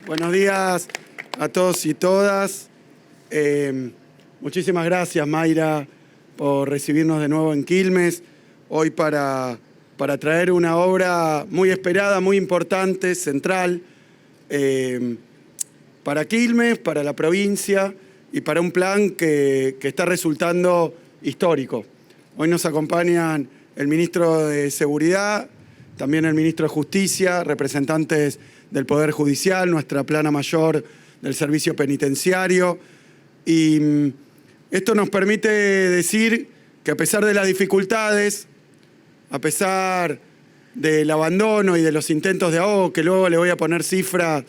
Buenos días a todos y todas. Muchísimas gracias, Mayra, por recibirnos de nuevo en Quilmes. Hoy para traer una obra muy esperada, muy importante, central, para Quilmes, para la provincia y para un plan que está resultando histórico. Hoy nos acompañan el ministro de Seguridad, también el ministro de Justicia, representantes del Poder Judicial, nuestra plana mayor del Servicio Penitenciario. Y esto nos permite decir que a pesar de las dificultades, a pesar del abandono y de los intentos de ahogo, que luego le voy a poner cifras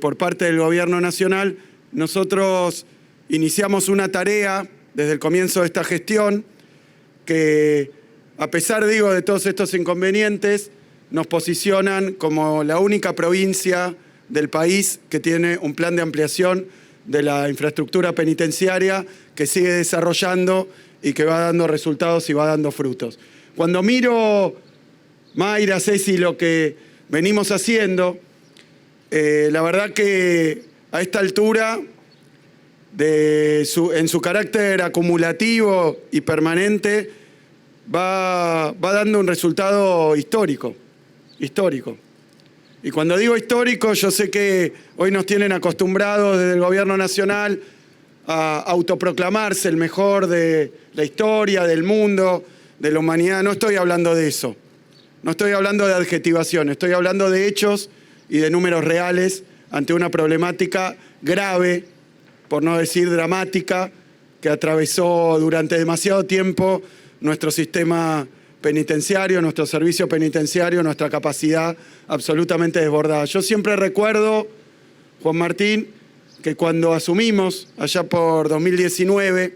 por parte del Gobierno Nacional, nosotros iniciamos una tarea desde el comienzo de esta gestión que, a pesar, de todos estos inconvenientes, nos posicionan como la única provincia del país que tiene un plan de ampliación de la infraestructura penitenciaria que sigue desarrollando y que va dando resultados y va dando frutos. Cuando miro, Mayra, Ceci, lo que venimos haciendo, la verdad que a esta altura, en su carácter acumulativo y permanente, va dando un resultado histórico. Y cuando digo histórico, yo sé que hoy nos tienen acostumbrados desde el Gobierno Nacional a autoproclamarse el mejor de la historia, del mundo, de la humanidad. No estoy hablando de eso. No estoy hablando de adjetivación. Estoy hablando de hechos y de números reales ante una problemática grave, por no decir dramática, que atravesó durante demasiado tiempo nuestro sistema penitenciario, nuestro servicio penitenciario, nuestra capacidad absolutamente desbordada. Yo siempre recuerdo, Juan Martín, que cuando asumimos, allá por 2019,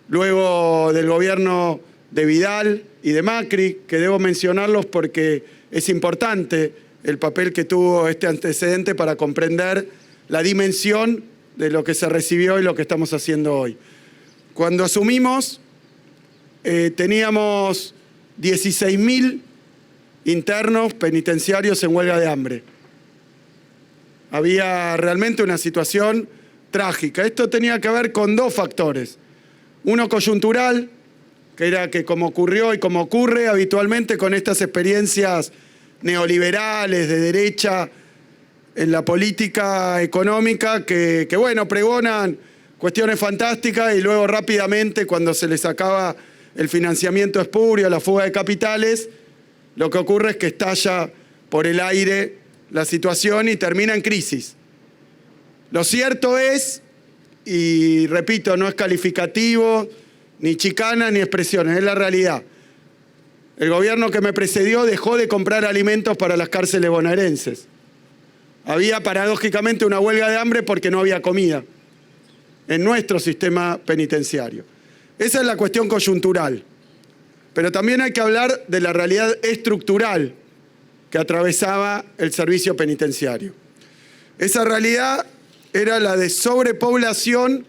luego del gobierno de Vidal y de Macri, que debo mencionarlos porque es importante el papel que tuvo este antecedente para comprender la dimensión de lo que se recibió y lo que estamos haciendo hoy. Cuando asumimos, teníamos 16.000 internos penitenciarios en huelga de hambre. Había realmente una situación trágica. Esto tenía que ver con dos factores. Uno coyuntural, que era que como ocurrió y como ocurre habitualmente con estas experiencias neoliberales de derecha en la política económica, que pregonan cuestiones fantásticas y luego rápidamente, cuando se les acaba el financiamiento espurio, la fuga de capitales, lo que ocurre es que estalla por el aire la situación y termina en crisis. Lo cierto es, y repito, no es calificativo, ni chicana, ni expresiones, es la realidad. El gobierno que me precedió dejó de comprar alimentos para las cárceles bonaerenses. Había paradójicamente una huelga de hambre porque no había comida en nuestro sistema penitenciario. Esa es la cuestión coyuntural. Pero también hay que hablar de la realidad estructural que atravesaba el servicio penitenciario. Esa realidad era la de sobrepoblación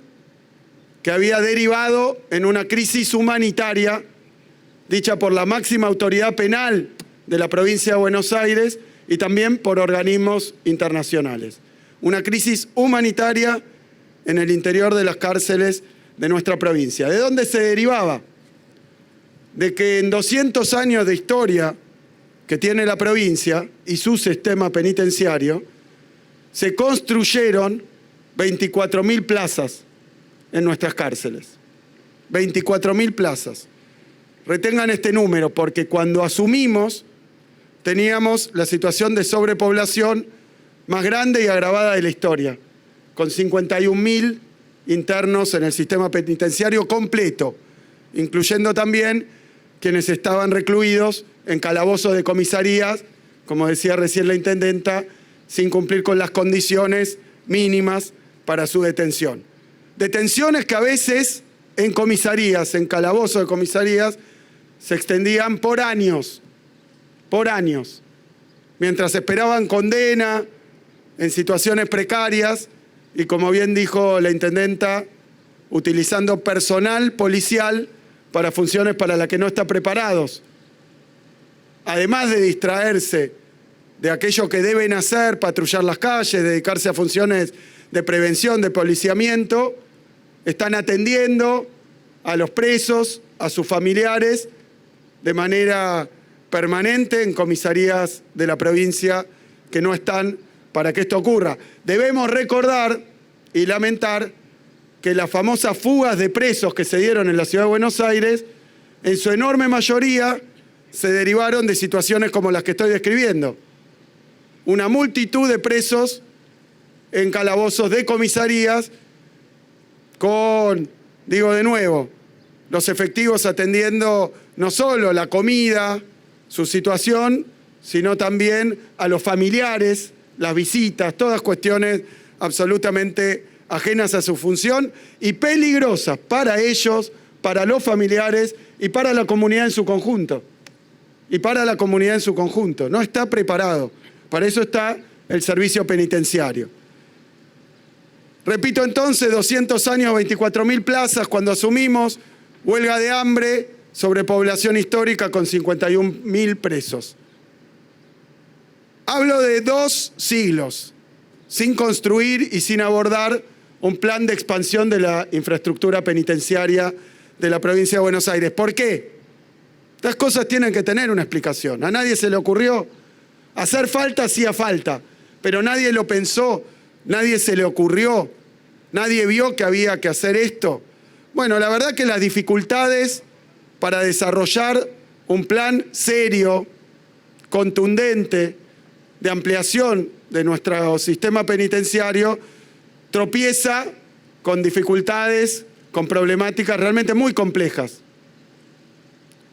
que había derivado en una crisis humanitaria dicha por la máxima autoridad penal de la provincia de Buenos Aires y también por organismos internacionales. Una crisis humanitaria en el interior de las cárceles de nuestra provincia. ¿De dónde se derivaba? De que en 200 años de historia que tiene la provincia y su sistema penitenciario, se construyeron 24.000 plazas en nuestras cárceles. 24.000 plazas. Retengan este número porque cuando asumimos teníamos la situación de sobrepoblación más grande y agravada de la historia, con 51.000 internos en el sistema penitenciario completo, incluyendo también quienes estaban recluidos en calabozos de comisarías, como decía recién la intendenta, sin cumplir con las condiciones mínimas para su detención. Detenciones que a veces en comisarías, en calabozos de comisarías, se extendían por años, mientras esperaban condena en situaciones precarias y, como bien dijo la intendenta, utilizando personal policial para funciones para las que no está preparados. Además de distraerse de aquello que deben hacer, patrullar las calles, dedicarse a funciones de prevención, de policiamiento, están atendiendo a los presos, a sus familiares, de manera permanente en comisarías de la provincia que no están para que esto ocurra. Debemos recordar y lamentar que las famosas fugas de presos que se dieron en la Ciudad de Buenos Aires, en su enorme mayoría, se derivaron de situaciones como las que estoy describiendo. Una multitud de presos en calabozos de comisarías con, digo de nuevo, los efectivos atendiendo no solo la comida, su situación, sino también a los familiares, las visitas, todas cuestiones absolutamente ajenas a su función y peligrosas para ellos, para los familiares y para la comunidad en su conjunto. No está preparado. Para eso está el servicio penitenciario. Repito entonces, 200 años, 24.000 plazas, cuando asumimos, huelga de hambre, sobrepoblación histórica con 51.000 presos. Hablo de 2 siglos, sin construir y sin abordar un plan de expansión de la infraestructura penitenciaria de la provincia de Buenos Aires. ¿Por qué? Estas cosas tienen que tener una explicación. A nadie se le ocurrió. Hacer falta hacía falta, pero nadie lo pensó, nadie se le ocurrió, nadie vio que había que hacer esto. Bueno, la verdad que las dificultades para desarrollar un plan serio, contundente, de ampliación de nuestro sistema penitenciario, tropieza con dificultades, con problemáticas realmente muy complejas.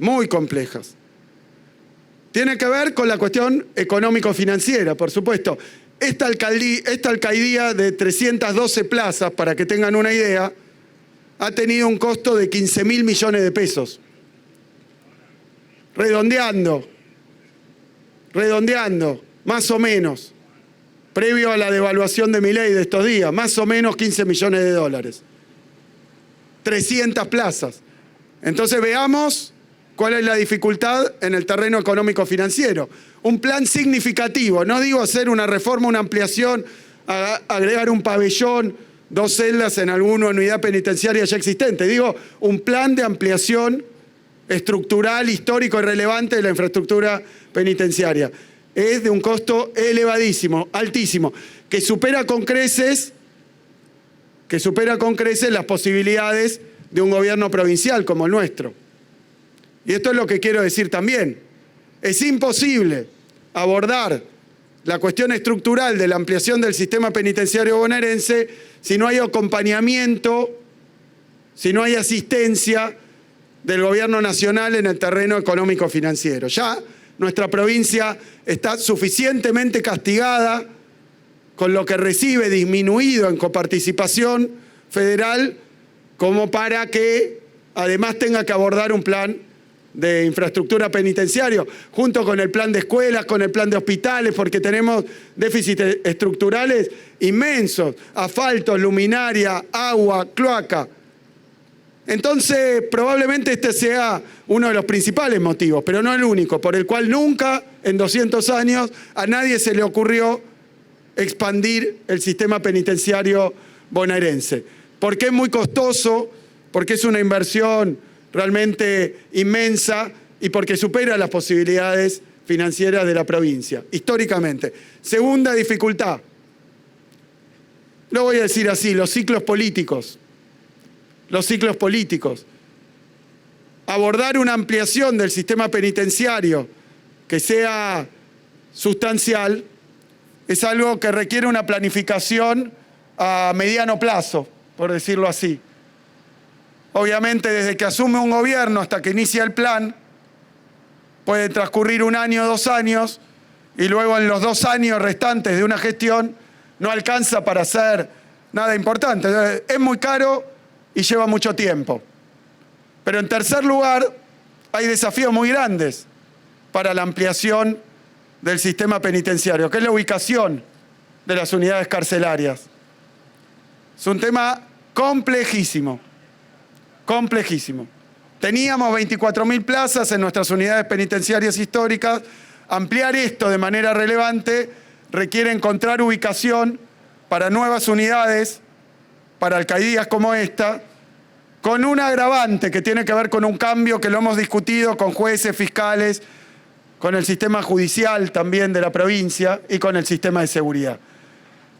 Muy complejas. Tiene que ver con la cuestión económico-financiera, por supuesto. Esta alcaldía de 312 plazas, para que tengan una idea, ha tenido un costo de 15.000 millones de pesos. Redondeando, más o menos, previo a la devaluación de Milei de estos días, más o menos 15 millones de dólares. 300 plazas. Entonces veamos cuál es la dificultad en el terreno económico-financiero. Un plan significativo, no digo hacer una reforma, una ampliación, agregar un pabellón, 2 celdas en alguna unidad penitenciaria ya existente. Digo, un plan de ampliación estructural, histórico y relevante de la infraestructura penitenciaria. Es de un costo elevadísimo, altísimo, que supera con creces las posibilidades de un gobierno provincial como el nuestro. Y esto es lo que quiero decir también. Es imposible abordar la cuestión estructural de la ampliación del sistema penitenciario bonaerense si no hay acompañamiento, si no hay asistencia del gobierno nacional en el terreno económico-financiero. Ya nuestra provincia está suficientemente castigada con lo que recibe disminuido en coparticipación federal como para que además tenga que abordar un plan de infraestructura penitenciario, junto con el plan de escuelas, con el plan de hospitales, porque tenemos déficits estructurales inmensos, asfaltos, luminaria, agua, cloaca. Entonces, probablemente este sea uno de los principales motivos, pero no el único, por el cual nunca en 200 años a nadie se le ocurrió expandir el sistema penitenciario bonaerense. Porque es muy costoso, porque es una inversión realmente inmensa y porque supera las posibilidades financieras de la provincia, históricamente. Segunda dificultad, lo voy a decir así, los ciclos políticos. Abordar una ampliación del sistema penitenciario que sea sustancial es algo que requiere una planificación a mediano plazo, por decirlo así. Obviamente, desde que asume un gobierno hasta que inicia el plan, puede transcurrir 1 año, 2 años, y luego en los 2 años restantes de una gestión no alcanza para hacer nada importante. Es muy caro y lleva mucho tiempo. Pero en tercer lugar, hay desafíos muy grandes para la ampliación del sistema penitenciario, que es la ubicación de las unidades carcelarias. Es un tema complejísimo. Teníamos 24.000 plazas en nuestras unidades penitenciarias históricas, Ampliar esto de manera relevante requiere encontrar ubicación para nuevas unidades, para alcaldías como esta, con un agravante que tiene que ver con un cambio que lo hemos discutido con jueces, fiscales, con el sistema judicial también de la provincia y con el sistema de seguridad.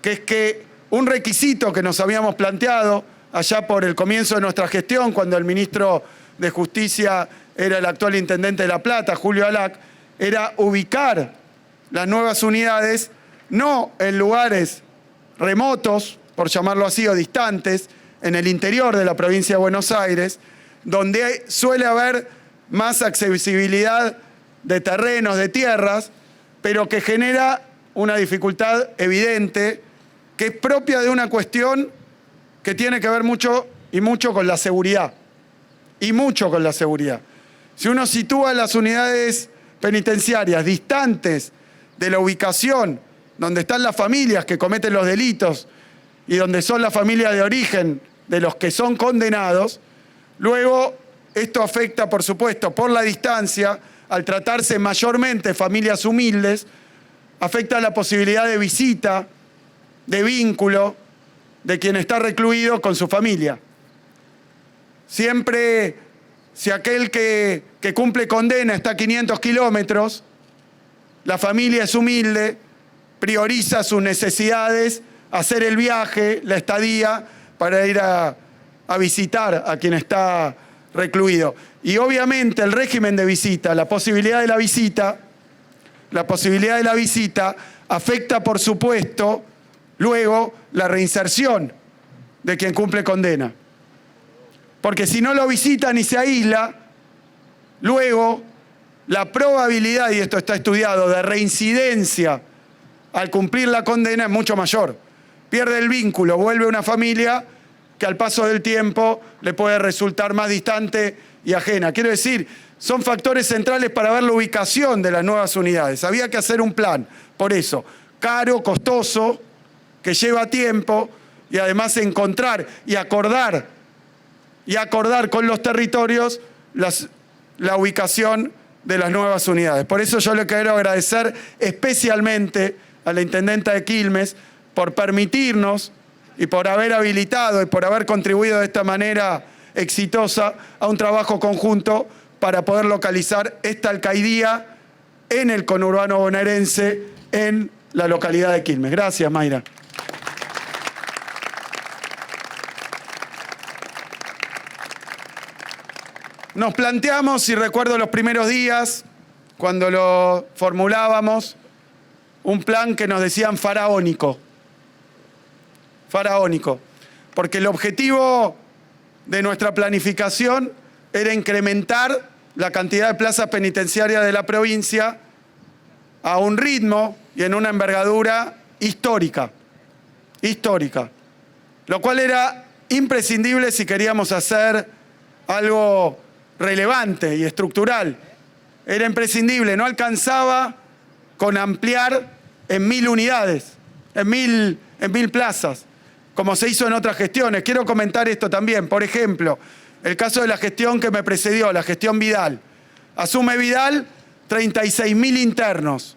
Que es que un requisito que nos habíamos planteado allá por el comienzo de nuestra gestión, cuando el ministro de Justicia era el actual intendente de La Plata, Julio Alac, era ubicar las nuevas unidades no en lugares remotos, por llamarlo así, o distantes, en el interior de la provincia de Buenos Aires, donde suele haber más accesibilidad de terrenos, de tierras, pero que genera una dificultad evidente que es propia de una cuestión que tiene que ver mucho con la seguridad. Y mucho con la seguridad. Si uno sitúa las unidades penitenciarias distantes de la ubicación donde están las familias que cometen los delitos y donde son las familias de origen de los que son condenados, luego esto afecta, por supuesto, por la distancia, al tratarse mayormente familias humildes, afecta la posibilidad de visita, de vínculo de quien está recluido con su familia. Siempre, si aquel que cumple condena está a 500 kilómetros, la familia es humilde, prioriza sus necesidades, hacer el viaje, la estadía, para ir a visitar a quien está recluido. Y obviamente el régimen de visita, la posibilidad de la visita afecta, por supuesto, luego la reinserción de quien cumple condena. Porque si no lo visitan y se aísla, luego la probabilidad, y esto está estudiado, de reincidencia al cumplir la condena es mucho mayor. Pierde el vínculo, vuelve a una familia que al paso del tiempo le puede resultar más distante y ajena. Quiero decir, son factores centrales para ver la ubicación de las nuevas unidades. Había que hacer un plan, por eso, caro, costoso, que lleva tiempo, y además encontrar y acordar con los territorios la ubicación de las nuevas unidades. Por eso yo le quiero agradecer especialmente a la intendenta de Quilmes por permitirnos y por haber habilitado y por haber contribuido de esta manera exitosa a un trabajo conjunto para poder localizar esta alcaldía en el conurbano bonaerense, en la localidad de Quilmes. Gracias, Mayra. Nos planteamos, y recuerdo los primeros días, cuando lo formulábamos, un plan que nos decían faraónico. Faraónico. Porque el objetivo de nuestra planificación era incrementar la cantidad de plazas penitenciarias de la provincia a un ritmo y en una envergadura histórica. Histórica. Lo cual era imprescindible si queríamos hacer algo relevante y estructural. Era imprescindible, no alcanzaba con ampliar en 1000 unidades, en mil plazas, como se hizo en otras gestiones. Quiero comentar esto también. Por ejemplo, el caso de la gestión que me precedió, la gestión Vidal. Asume Vidal, 36.000 internos.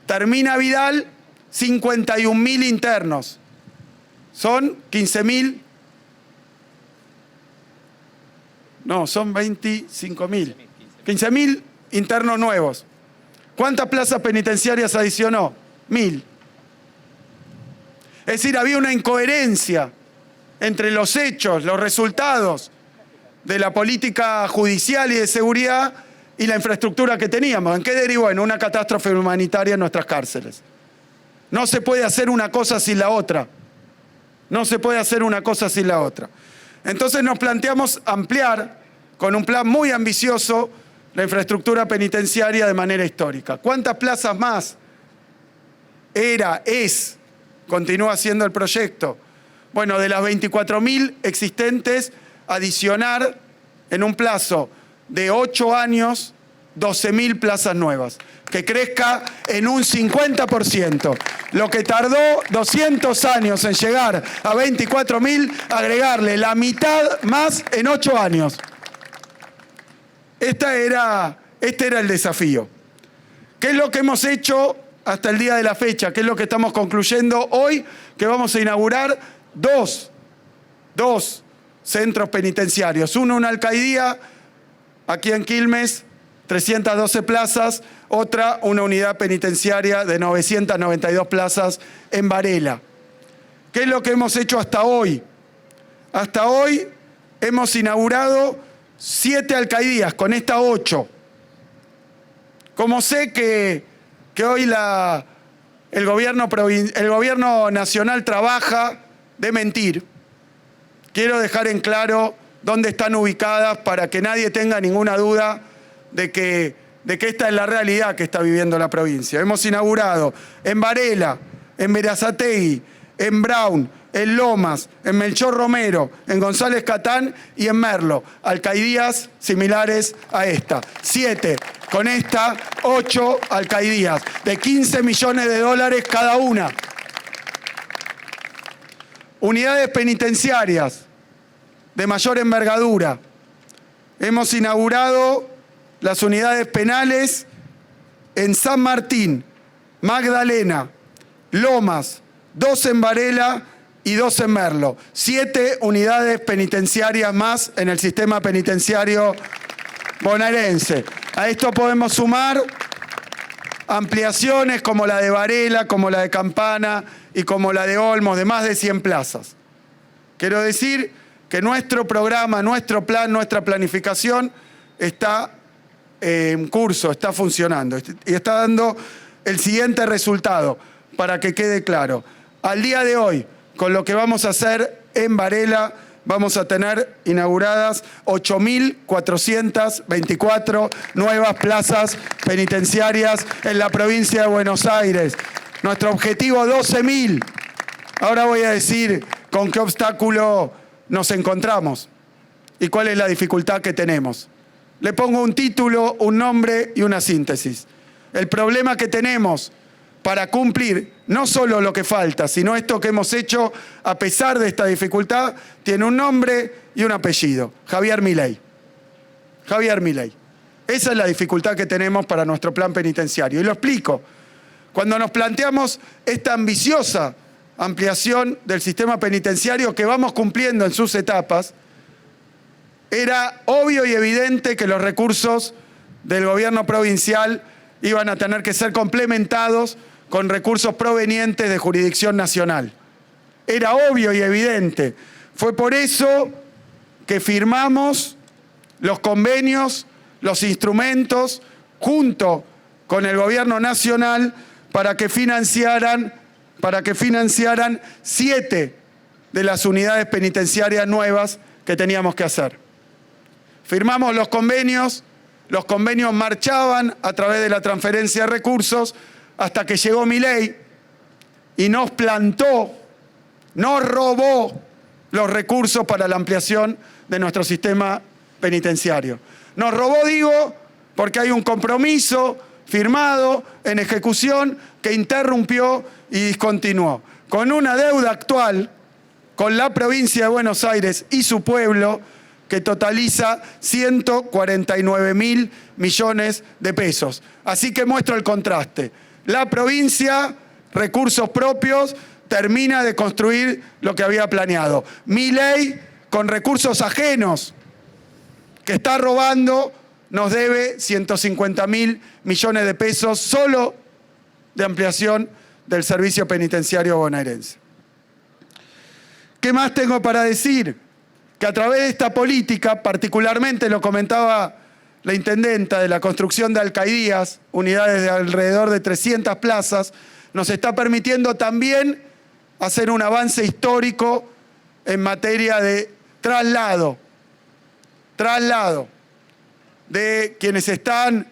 Termina Vidal, 51.000 internos. Son 15.000. No, son 25.000. 15.000 internos nuevos. ¿Cuántas plazas penitenciarias adicionó? 1.000. Es decir, había una incoherencia entre los hechos, los resultados de la política judicial y de seguridad y la infraestructura que teníamos. ¿En qué derivó? En una catástrofe humanitaria en nuestras cárceles. No se puede hacer una cosa sin la otra. No se puede hacer una cosa sin la otra. Entonces nos planteamos ampliar, con un plan muy ambicioso, la infraestructura penitenciaria de manera histórica. ¿Cuántas plazas más? Continúa siendo el proyecto. Bueno, de las 24.000 existentes, adicionar en un plazo de 8 años 12.000 plazas nuevas, que crezca en un 50%. Lo que tardó 200 años en llegar a 24.000, agregarle la mitad más en 8 años. Este era el desafío. ¿Qué es lo que hemos hecho hasta el día de la fecha? ¿Qué es lo que estamos concluyendo hoy? Que vamos a inaugurar dos centros penitenciarios. Uno, una alcaidía, aquí en Quilmes, 312 plazas. Otra, una unidad penitenciaria de 992 plazas en Varela. ¿Qué es lo que hemos hecho hasta hoy? Hasta hoy hemos inaugurado 7 alcaidías, con esta 8. Como sé que hoy el gobierno nacional trabaja de mentir, quiero dejar en claro dónde están ubicadas para que nadie tenga ninguna duda de que esta es la realidad que está viviendo la provincia. Hemos inaugurado en Varela, en Berazategui, en Brown, en Lomas, en Melchor Romero, en González Catán y en Merlo, alcaidías similares a esta. 7, con esta 8 alcaidías, de 15 millones de dólares cada una. Unidades penitenciarias de mayor envergadura. Hemos inaugurado las unidades penales en San Martín, Magdalena, Lomas, 2 en Varela y 2 en Merlo. 7 unidades penitenciarias más en el sistema penitenciario bonaerense. A esto podemos sumar ampliaciones como la de Varela, como la de Campana y como la de Olmos, de más de 100 plazas. Quiero decir que nuestro programa, nuestro plan, nuestra planificación está en curso, está funcionando y está dando el siguiente resultado, para que quede claro. Al día de hoy, con lo que vamos a hacer en Varela, vamos a tener inauguradas 8.424 nuevas plazas penitenciarias en la provincia de Buenos Aires. Nuestro objetivo, 12.000. Ahora voy a decir con qué obstáculo nos encontramos y cuál es la dificultad que tenemos. Le pongo un título, un nombre y una síntesis. El problema que tenemos para cumplir no solo lo que falta, sino esto que hemos hecho a pesar de esta dificultad, tiene un nombre y un apellido: Javier Milei. Javier Milei. Esa es la dificultad que tenemos para nuestro plan penitenciario. Y lo explico. Cuando nos planteamos esta ambiciosa ampliación del sistema penitenciario que vamos cumpliendo en sus etapas, era obvio y evidente que los recursos del gobierno provincial iban a tener que ser complementados con recursos provenientes de jurisdicción nacional. Era obvio y evidente. Fue por eso que firmamos los convenios, los instrumentos, junto con el gobierno nacional, para que financiaran 7 de las unidades penitenciarias nuevas que teníamos que hacer. Firmamos los convenios marchaban a través de la transferencia de recursos hasta que llegó Milei y nos plantó, nos robó los recursos para la ampliación de nuestro sistema penitenciario. Nos robó, digo, porque hay un compromiso firmado en ejecución que interrumpió y discontinuó, con una deuda actual con la provincia de Buenos Aires y su pueblo que totaliza 149.000 millones de pesos. Así que muestro el contraste. La provincia, recursos propios, termina de construir lo que había planeado. Milei, con recursos ajenos, que está robando, nos debe 150.000 millones de pesos solo de ampliación del servicio penitenciario bonaerense. ¿Qué más tengo para decir? Que a través de esta política, particularmente lo comentaba la intendenta, de la construcción de alcaidías, unidades de alrededor de 300 plazas, nos está permitiendo también hacer un avance histórico en materia de traslado de quienes están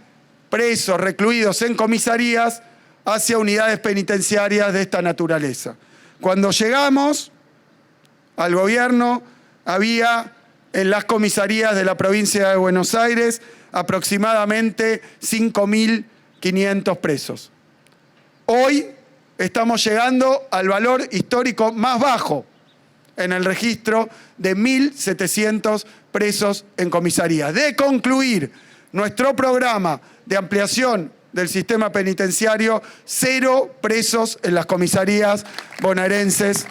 presos, recluidos en comisarías, hacia unidades penitenciarias de esta naturaleza. Cuando llegamos al gobierno, había en las comisarías de la provincia de Buenos Aires aproximadamente 5.500 presos. Hoy estamos llegando al valor histórico más bajo en el registro de 1.700 presos en comisarías. De concluir nuestro programa de ampliación del sistema penitenciario, 0 presos en las comisarías bonaerenses.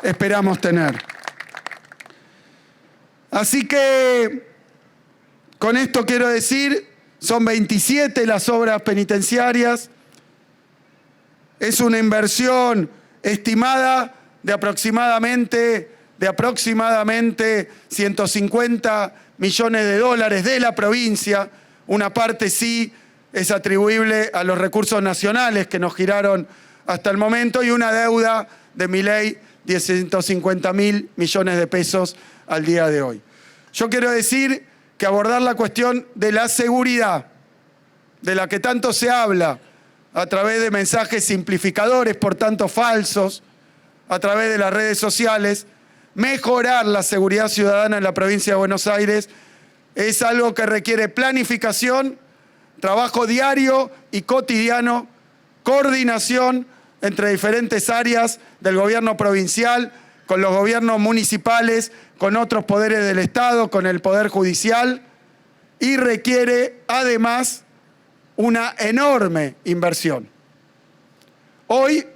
Esperamos tener. Así que, con esto quiero decir, son 27 las obras penitenciarias. Es una inversión estimada de aproximadamente 150 millones de dólares de la provincia. Una parte sí es atribuible a los recursos nacionales que nos giraron hasta el momento y una deuda de Milei de 150.000 millones de pesos al día de hoy. Yo quiero decir que abordar la cuestión de la seguridad, de la que tanto se habla a través de mensajes simplificadores, por tanto falsos, a través de las redes sociales, mejorar la seguridad ciudadana en la provincia de Buenos Aires es algo que requiere planificación, trabajo diario y cotidiano, coordinación entre diferentes áreas del gobierno provincial, con los gobiernos municipales, con otros poderes del Estado, con el Poder Judicial, y requiere además una enorme inversión. Hoy,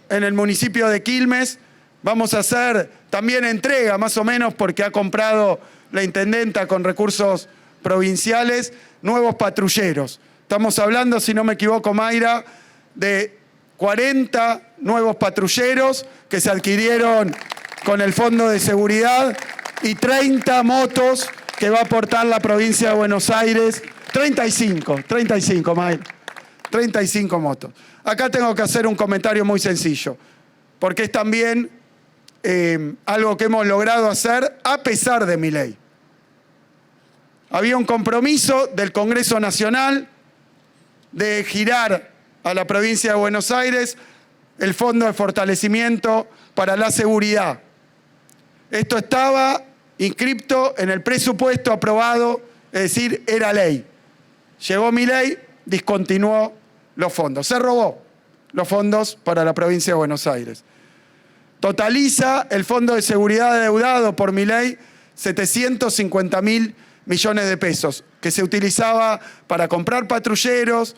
en el municipio de Quilmes, vamos a hacer también entrega, más o menos porque ha comprado la intendenta con recursos provinciales, nuevos patrulleros. Estamos hablando, si no me equivoco, Mayra, de 40 nuevos patrulleros que se adquirieron con el Fondo de Seguridad y 30 motos que va a aportar la provincia de Buenos Aires. 35, Mayra. 35 motos. Acá tengo que hacer un comentario muy sencillo, porque es también algo que hemos logrado hacer a pesar de Milei. Había un compromiso del Congreso Nacional de girar a la provincia de Buenos Aires el Fondo de Fortalecimiento para la Seguridad. Esto estaba inscripto en el presupuesto aprobado, es decir, era ley. Llegó Milei, discontinuó los fondos. Se robó los fondos para la provincia de Buenos Aires. Totaliza el Fondo de Seguridad adeudado por Milei 750.000 millones de pesos, que se utilizaba para comprar patrulleros,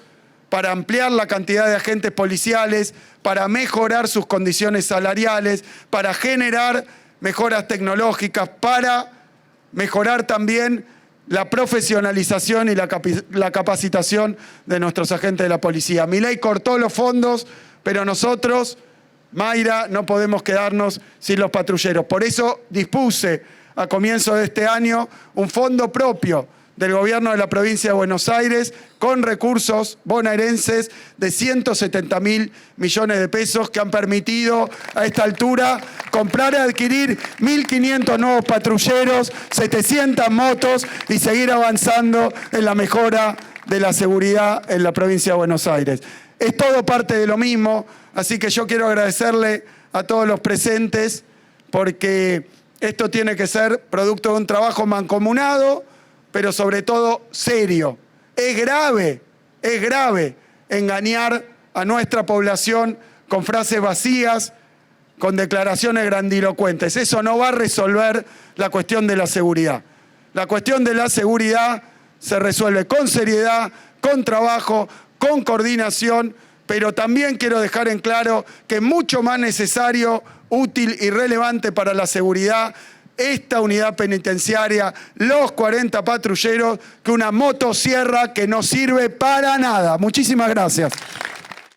para ampliar la cantidad de agentes policiales, para mejorar sus condiciones salariales, para generar mejoras tecnológicas, para mejorar también la profesionalización y la capacitación de nuestros agentes de la policía. Milei cortó los fondos, pero nosotros, Mayra, no podemos quedarnos sin los patrulleros. Por eso dispuse a comienzo de este año un fondo propio del gobierno de la provincia de Buenos Aires con recursos bonaerenses de 170.000 millones de pesos que han permitido a esta altura comprar y adquirir 1.500 nuevos patrulleros, 700 motos y seguir avanzando en la mejora de la seguridad en la provincia de Buenos Aires. Es todo parte de lo mismo, así que yo quiero agradecerle a todos los presentes porque esto tiene que ser producto de un trabajo mancomunado, pero sobre todo serio. Es grave engañar a nuestra población con frases vacías, con declaraciones grandilocuentes. Eso no va a resolver la cuestión de la seguridad. La cuestión de la seguridad se resuelve con seriedad, con trabajo, con coordinación, pero también quiero dejar en claro que es mucho más necesario, útil y relevante para la seguridad esta unidad penitenciaria, los 40 patrulleros, que una motosierra que no sirve para nada. Muchísimas gracias.